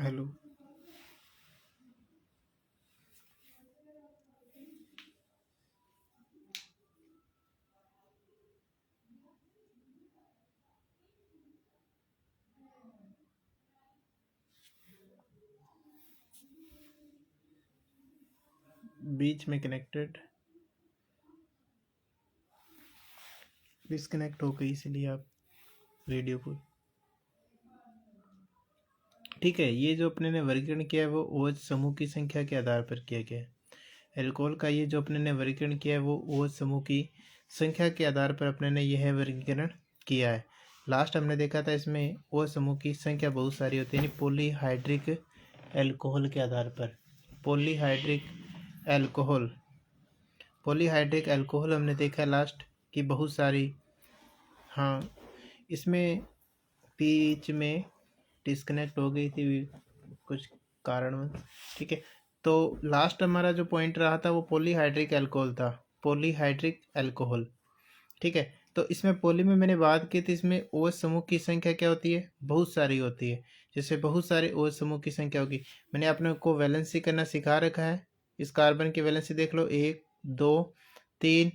Hello. बीच में connected disconnect हो गई, इसलिए आप रेडियो को। ठीक है, ये जो अपने ने वर्गीकरण किया है वो OH समूह की संख्या के आधार पर किया गया है। एल्कोहल का ये जो अपने ने वर्गीकरण किया है वो OH समूह की संख्या के आधार पर अपने ने यह वर्गीकरण किया है। लास्ट हमने देखा था इसमें OH समूह की संख्या बहुत सारी होती है, यानी पॉलीहाइड्रिक एल्कोहल के आधार पर। पॉलीहाइड्रिक एल्कोहल हमने देखा लास्ट कि बहुत सारी। हाँ, इसमें बीच में डिस्कनेक्ट हो गई थी कुछ कारण। ठीक है, तो लास्ट हमारा जो पॉइंट रहा था वो पॉलीहाइड्रिक एल्कोहल था, पॉलीहाइड्रिक एल्कोहल। ठीक है, तो इसमें पॉली में मैंने बात की थी, इसमें OH समूह की संख्या क्या होती है, बहुत सारी होती है। जैसे बहुत सारे OH समूह की संख्या होगी। मैंने अपने को वैलेंसी करना सिखा रखा है। इस कार्बन की वैलेंसी देख लो, 1 2 3,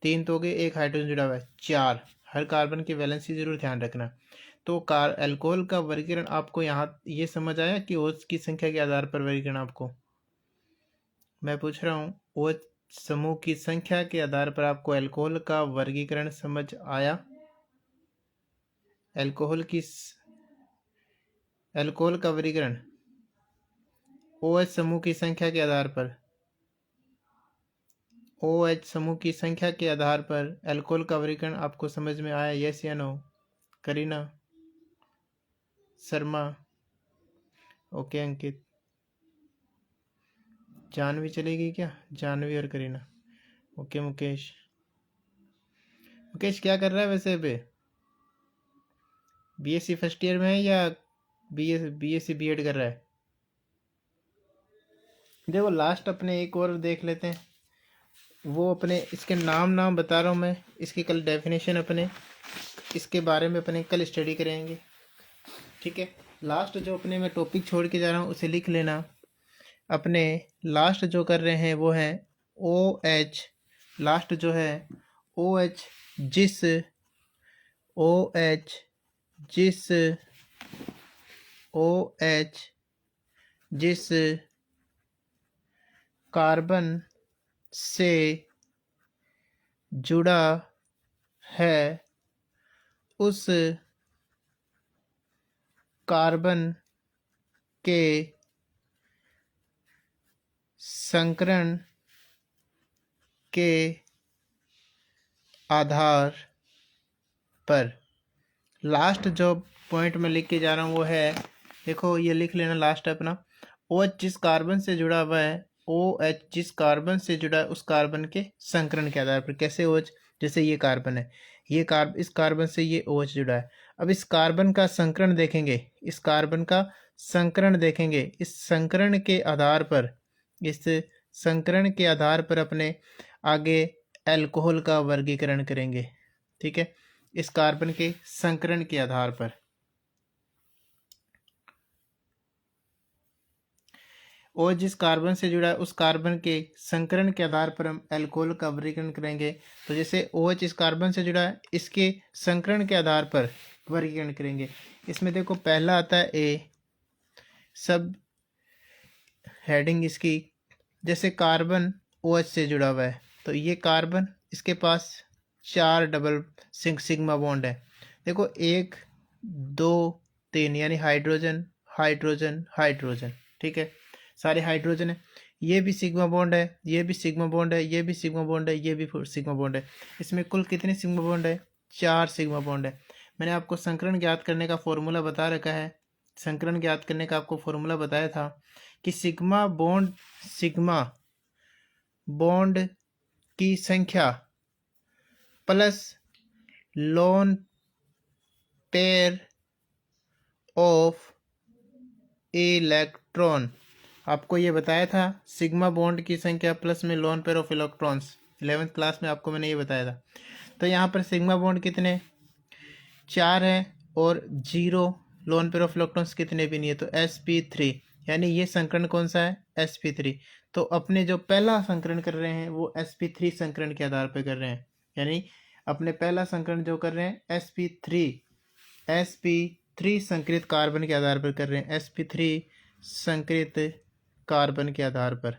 3 तो हो गए, एक हाइड्रोजन जुड़ा हुआ है, 4। हर कार्बन की वैलेंसी जरूर ध्यान रखना। तो एल्कोहल का वर्गीकरण आपको यहाँ ये समझ आया कि OH की संख्या के आधार पर वर्गीकरण आपको मैं पूछ रहा हूँ, OH समूह की संख्या के आधार पर आपको एल्कोहल का वर्गीकरण समझ आया। एल्कोहल का वर्गीकरण OH समूह की संख्या के आधार पर, OH समूह की संख्या के आधार पर एल्कोहल का वर्गीकरण आपको समझ में आया? यस या नो? करीना, शर्मा, ओके, अंकित, जानवी चलेगी क्या? जानवी और करीना, ओके। मुकेश क्या कर रहा है वैसे पे? BSc फर्स्ट ईयर में है या BSc B.Ed कर रहा है? देखो लास्ट अपने एक और देख लेते हैं, वो अपने इसके नाम बता रहा हूँ मैं, इसकी कल डेफिनेशन अपने इसके बारे में अपने कल स्टडी करेंगे। ठीक है, लास्ट जो अपने मैं टॉपिक छोड़ के जा रहा हूँ उसे लिख लेना। अपने लास्ट जो कर रहे हैं वो है OH। लास्ट जो है OH जिस OH जिस कार्बन से जुड़ा है उस कार्बन के संकरण के आधार पर। लास्ट जो पॉइंट में लिख के जा रहा हूँ वो है, देखो ये लिख लेना लास्ट अपना, OH जिस कार्बन से जुड़ा हुआ है, OH जिस कार्बन से जुड़ा है उस कार्बन के संकरण के आधार पर। कैसे OH? जैसे ये कार्बन है, ये इस कार्बन से ये OH जुड़ा है। अब इस कार्बन का संकरण देखेंगे, इस कार्बन का संकरण देखेंगे, इस संकरण के आधार पर, इस संकरण के आधार पर अपने आगे एल्कोहल का वर्गीकरण करेंगे। ठीक है, इस कार्बन के संकरण के आधार पर। और जिस कार्बन से जुड़ा है उस कार्बन के संकरण के आधार पर हम एल्कोहल का वर्गीकरण करेंगे। तो जैसे OH इस कार्बन से जुड़ा है, इसके संकरण के आधार पर वर्गीकरण करेंगे। इसमें देखो पहला आता है A, सब हेडिंग इसकी, जैसे कार्बन OH से जुड़ा हुआ है तो ये कार्बन, इसके पास 4 डबल सिग्मा बॉन्ड है। देखो 1 2 3, यानी हाइड्रोजन हाइड्रोजन हाइड्रोजन। ठीक है, सारे हाइड्रोजन है। ये भी सिग्मा बॉन्ड है, ये भी सिग्मा बॉन्ड है, ये भी सिग्मा बॉन्ड है, ये भी सिग्मा बॉन्ड है। इसमें कुल कितने सिग्मा बॉन्ड है? 4 सिग्मा बॉन्ड है। मैंने आपको संकरण ज्ञात करने का फॉर्मूला बता रखा है, संकरण ज्ञात करने का आपको फॉर्मूला बताया था कि सिग्मा बॉन्ड की संख्या plus lone pair of electron. आपको ये बताया था सिग्मा बॉन्ड की संख्या प्लस में lone pair of electrons, 11th class में आपको मैंने ये बताया था। तो यहाँ पर सिग्मा बॉन्ड कितने? 4 है और 0 लोन पेयर ऑफ इलेक्ट्रॉन्स कितने भी नहीं है, तो sp3, यानी ये संकरण कौन सा है, sp3। तो अपने जो पहला संकरण कर रहे हैं वो sp3 संकरण के आधार पर कर रहे हैं, यानी अपने पहला संकरण जो कर रहे हैं sp3 संकरित कार्बन के आधार पर कर रहे हैं, sp3 संकरित कार्बन के आधार पर,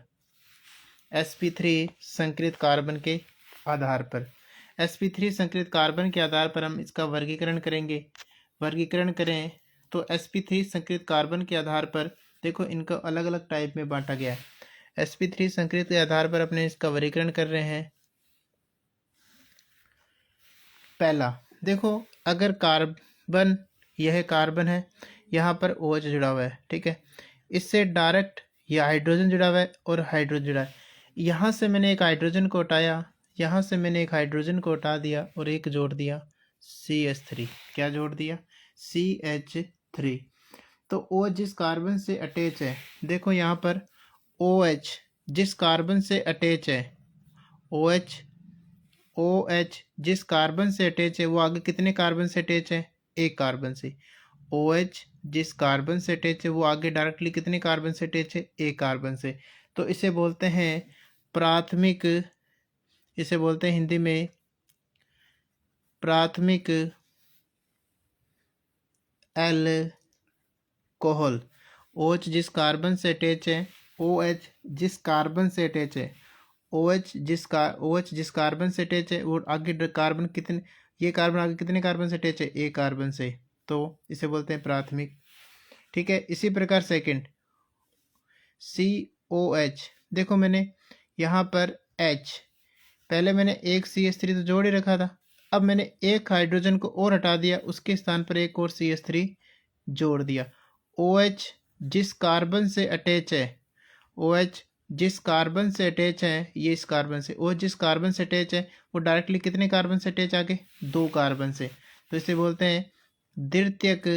sp3 संकरित कार्बन के आधार पर, sp3 संकरित कार्बन के आधार पर हम इसका वर्गीकरण करेंगे। वर्गीकरण करें तो sp3 संकरित कार्बन के आधार पर देखो इनको अलग अलग टाइप में बांटा गया है। sp3 संकरित के आधार पर अपने इसका वर्गीकरण कर रहे हैं। पहला देखो, अगर कार्बन, यह कार्बन है, यहाँ पर OH जुड़ा हुआ है, ठीक है, इससे डायरेक्ट यह हाइड्रोजन जुड़ा हुआ है और हाइड्रोजन जुड़ा है। यहाँ से मैंने एक हाइड्रोजन को हटाया, यहाँ से मैंने एक हाइड्रोजन को हटा दिया और एक जोड़ दिया CH3। क्या जोड़ दिया, CH3। तो OH जिस कार्बन से अटैच है, देखो यहाँ पर OH जिस कार्बन से अटैच है, OH जिस कार्बन से अटैच है वो आगे कितने कार्बन से अटैच है, एक कार्बन से। OH जिस कार्बन से अटैच है वो आगे डायरेक्टली कितने कार्बन से अटैच है, एक कार्बन से। तो इसे बोलते हैं प्राथमिक, इसे बोलते हैं हिंदी में प्राथमिक एल्कोहल। OH जिस कार्बन से अटैच है, OH जिस कार्बन से अटैच है, OH जिस कार्बन से अटैच है वो आगे कार्बन कितने, ये कार्बन आगे कितने कार्बन से अटैच है, एक कार्बन से, तो इसे बोलते हैं प्राथमिक। ठीक है, इसी प्रकार सेकंड COH, देखो मैंने यहाँ पर H, पहले मैंने एक CH3 तो जोड़ ही रखा था, अब मैंने एक हाइड्रोजन को और हटा दिया, उसके स्थान पर एक और CH3 जोड़ दिया। OH जिस कार्बन से अटैच है, OH जिस कार्बन से अटैच है, ये इस कार्बन से, OH जिस कार्बन से अटैच है वो डायरेक्टली कितने कार्बन से अटैच, आगे दो कार्बन से, तो इसे बोलते हैं द्वितीयक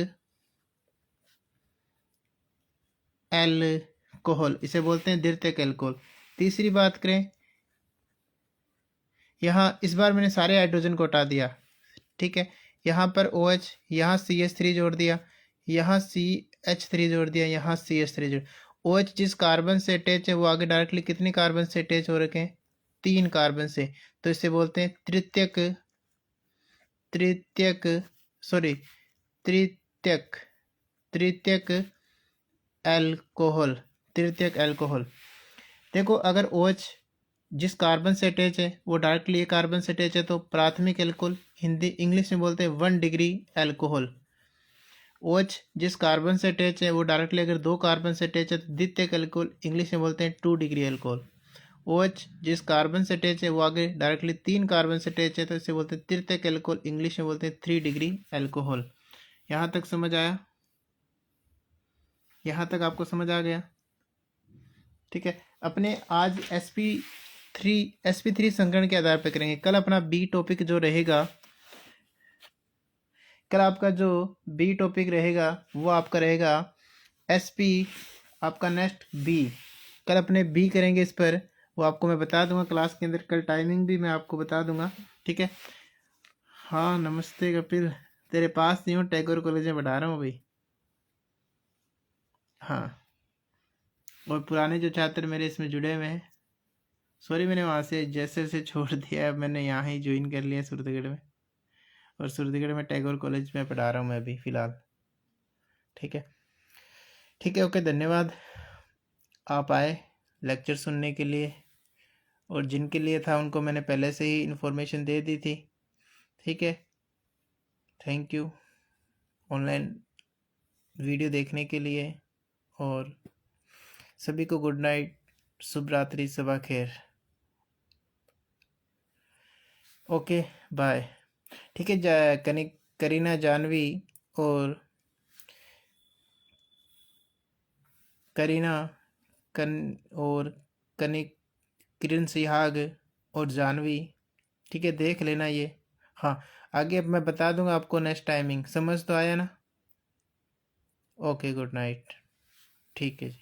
एल्कोहल, इसे बोलते हैं द्वितीयक एल्कोहल। तीसरी बात करें, यहाँ इस बार मैंने सारे हाइड्रोजन को हटा दिया, ठीक है, यहाँ पर OH, यहाँ CH3 जोड़ दिया, यहाँ CH3 जोड़ दिया, यहाँ CH3 जोड़। OH जिस कार्बन से अटैच है वो आगे डायरेक्टली कितने कार्बन से अटैच हो रखे हैं, तीन कार्बन से, तो इसे बोलते हैं तृतीयक एल्कोहल, तृतीयक एल्कोहल। देखो अगर OH जिस कार्बन से अटैच है वो डायरेक्टली एक कार्बन से अटैच है तो प्राथमिक एल्कोहल, हिंदी इंग्लिश में बोलते हैं 1 डिग्री एल्कोहल। OH जिस कार्बन से अटैच है वो डायरेक्टली अगर दो कार्बन से अटैच है तो द्वितीयक एल्कोहल, इंग्लिश में बोलते हैं 2 डिग्री एल्कोहल। OH जिस कार्बन से अटैच है वो आगे डायरेक्टली तीन कार्बन से अटैच है तो इसे बोलते हैं तृतीयक एल्कोहल, इंग्लिश में बोलते हैं 3 डिग्री एल्कोहल। यहाँ तक समझ आया, यहाँ तक आपको समझ आ गया, ठीक है। अपने आज sp3 संकरण के आधार पर करेंगे। कल अपना बी टॉपिक जो रहेगा, कल आपका जो बी टॉपिक रहेगा वो आपका रहेगा sp, आपका नेक्स्ट बी, कल अपने बी करेंगे इस पर, वो आपको मैं बता दूंगा क्लास के अंदर, कल टाइमिंग भी मैं आपको बता दूंगा, ठीक है। हाँ नमस्ते कपिल, तेरे पास नहीं हूँ, टैगोर कॉलेज में पढ़ा रहा हूँ भाई। हाँ, और पुराने जो छात्र मेरे इसमें जुड़े हुए हैं, सॉरी मैंने वहाँ से जैसे छोड़ दिया, मैंने यहाँ ही ज्वाइन कर लिया सूरतगढ़ में, और सूरतगढ़ में टैगोर कॉलेज में पढ़ा रहा हूँ मैं अभी फ़िलहाल, ठीक है। ठीक है, ओके, धन्यवाद आप आए लेक्चर सुनने के लिए, और जिनके लिए था उनको मैंने पहले से ही इन्फॉर्मेशन दे दी थी, ठीक है। थैंक यू ऑनलाइन वीडियो देखने के लिए, और सभी को गुड नाइट, शुभ रात्रि, सबा खैर, ओके बाय। ठीक है, करीना जानवी और कनिक किरण सिहाग और जानवी, ठीक है, देख लेना ये। हाँ, आगे अब मैं बता दूंगा आपको नेक्स्ट टाइमिंग, समझ तो आया ना। ओके, गुड नाइट, ठीक है जी।